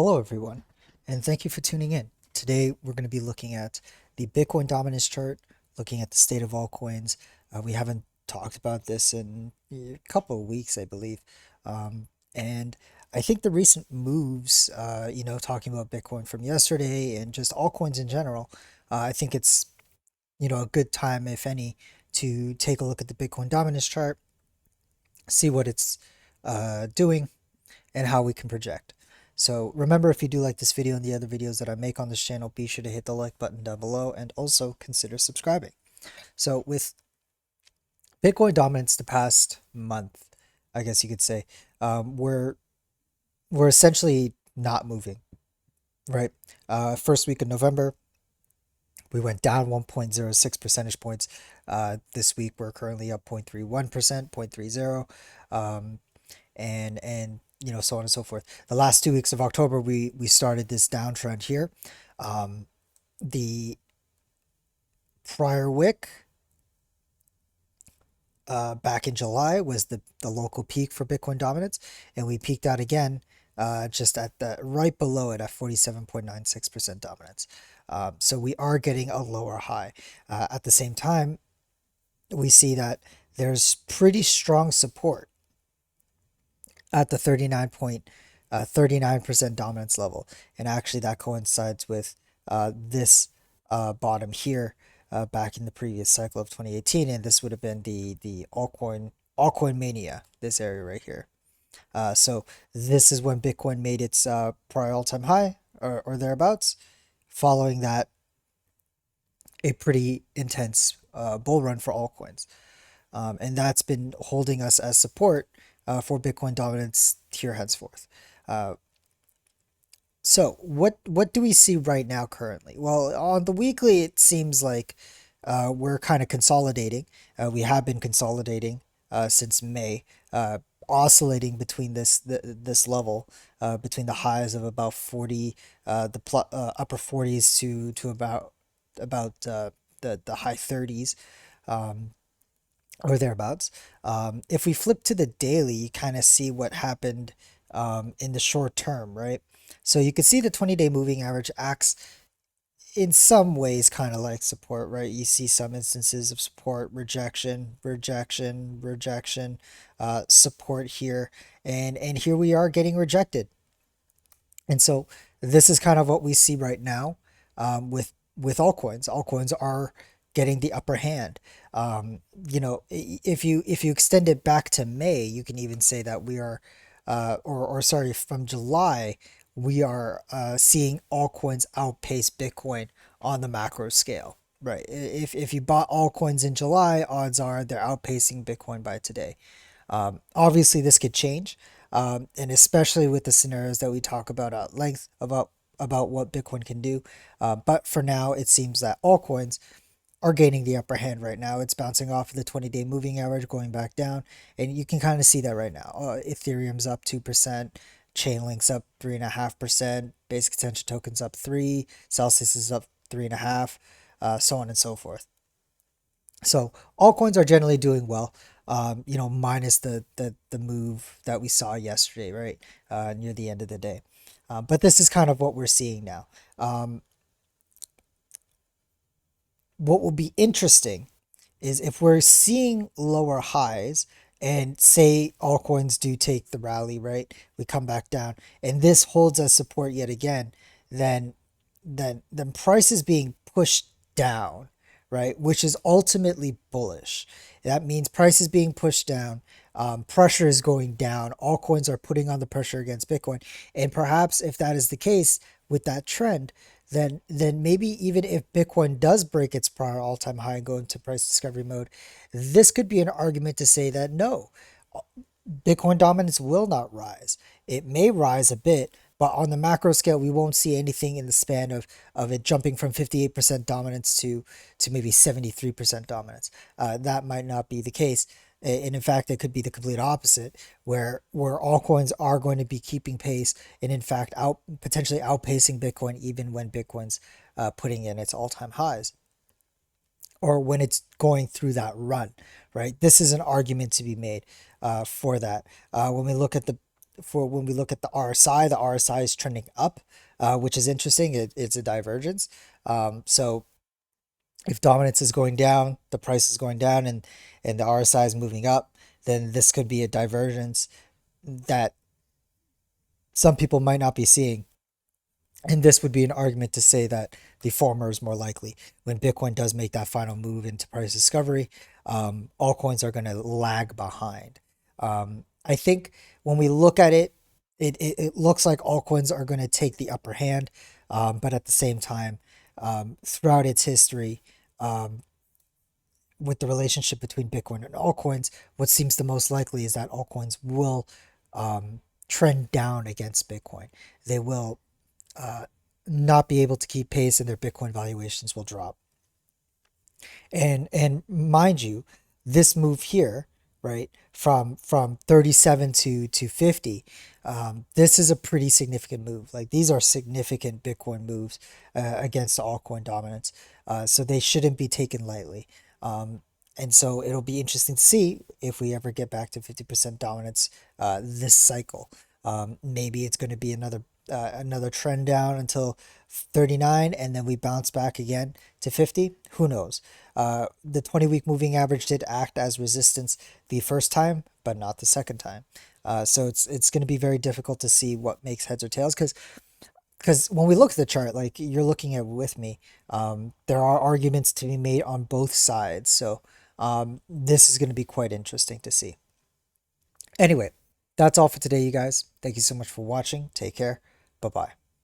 Hello, everyone, and thank you for tuning in. Today, we're going to be looking at the Bitcoin dominance chart, looking at the state of altcoins. We haven't talked about this in a couple of weeks, I believe. And I think the recent moves, talking about Bitcoin from yesterday and just altcoins in general, I think it's, a good time, if any, to take a look at the Bitcoin dominance chart, see what it's doing, and how we can project. So remember, if you do like this video and the other videos that I make on this channel, be sure to hit the like button down below and also consider subscribing. So with Bitcoin dominance the past month, I guess you could say, we're essentially not moving, right? First week of November, we went down 1.06 percentage points. This week we're currently up 0.31%, 0.30. And so on and so forth. The last 2 weeks of October, we started this downtrend here. The prior wick back in July was the local peak for Bitcoin dominance, and we peaked out again just at the right below it at 47.96% dominance. So we are getting a lower high. At the same time, we see that there's pretty strong support at the 39% dominance level. And actually that coincides with this bottom here back in the previous cycle of 2018. And this would have been the altcoin mania, this area right here. So this is when Bitcoin made its prior all-time high or thereabouts. Following that, a pretty intense bull run for altcoins. And that's been holding us as support for Bitcoin dominance here henceforth. Uh, so what do we see right now currently? Well, on the weekly, it seems like we're kind of consolidating. We have been consolidating since May, oscillating between this level, between the highs of about 40, upper 40s to about the high 30s. Or thereabouts. If we flip to the daily, you kind of see what happened in the short term, right? So you can see the 20-day moving average acts in some ways kind of like support, right? You see some instances of support, rejection, rejection, rejection, support here, and here we are getting rejected. And so this is kind of what we see right now with altcoins. Altcoins are getting the upper hand. If you extend it back to May, you can even say that we are, or sorry, from July, we are seeing altcoins outpace Bitcoin on the macro scale. Right. If you bought altcoins in July, odds are they're outpacing Bitcoin by today. Obviously, this could change, and especially with the scenarios that we talk about at length about what Bitcoin can do. But for now, it seems that altcoins are gaining the upper hand right now. It's bouncing off of the 20-day moving average, going back down, and you can kind of see that right now. Ethereum's up 2%, Chainlink's up 3.5%, Basic Attention Token's up 3, Celsius is up 3.5, so on and so forth. So altcoins are generally doing well, minus the move that we saw yesterday, right, near the end of the day. But this is kind of what we're seeing now. What will be interesting is if we're seeing lower highs and say altcoins do take the rally, right? We come back down and this holds as support yet again, then then prices being pushed down, right? Which is ultimately bullish. That means prices being pushed down, pressure is going down. Altcoins are putting on the pressure against Bitcoin, and perhaps if that is the case with that trend, then maybe even if Bitcoin does break its prior all-time high and go into price discovery mode, this could be an argument to say that no, Bitcoin dominance will not rise. It may rise a bit, but on the macro scale, we won't see anything in the span of it jumping from 58% dominance to maybe 73% dominance. That might not be the case. And in fact, it could be the complete opposite, where altcoins are going to be keeping pace and in fact potentially outpacing Bitcoin even when Bitcoin's putting in its all-time highs or when it's going through that run, right? This is an argument to be made for that. When we look at for when we look at the RSI is trending up, which is interesting. It's a divergence. So if dominance is going down, the price is going down, and the RSI is moving up, then this could be a divergence that some people might not be seeing. And this would be an argument to say that the former is more likely. When Bitcoin does make that final move into price discovery, altcoins are going to lag behind. I think when we look at it, it looks like altcoins are going to take the upper hand. But at the same time, throughout its history, um, with the relationship between Bitcoin and altcoins, what seems the most likely is that altcoins will trend down against Bitcoin. They will uh, not be able to keep pace, and their Bitcoin valuations will drop. And mind you, this move here, right, from 37 to 50, this is a pretty significant move. Like, these are significant Bitcoin moves against altcoin dominance, so they shouldn't be taken lightly. Um, and so it'll be interesting to see if we ever get back to 50% dominance this cycle. Maybe it's going to be another trend down until 39, and then we bounce back again to 50. Who knows? The 20-week moving average did act as resistance the first time, but not the second time. So it's going to be very difficult to see what makes heads or tails, because when we look at the chart, like you're looking at with me, there are arguments to be made on both sides. So this is going to be quite interesting to see. Anyway, that's all for today, you guys. Thank you so much for watching. Take care. Bye bye.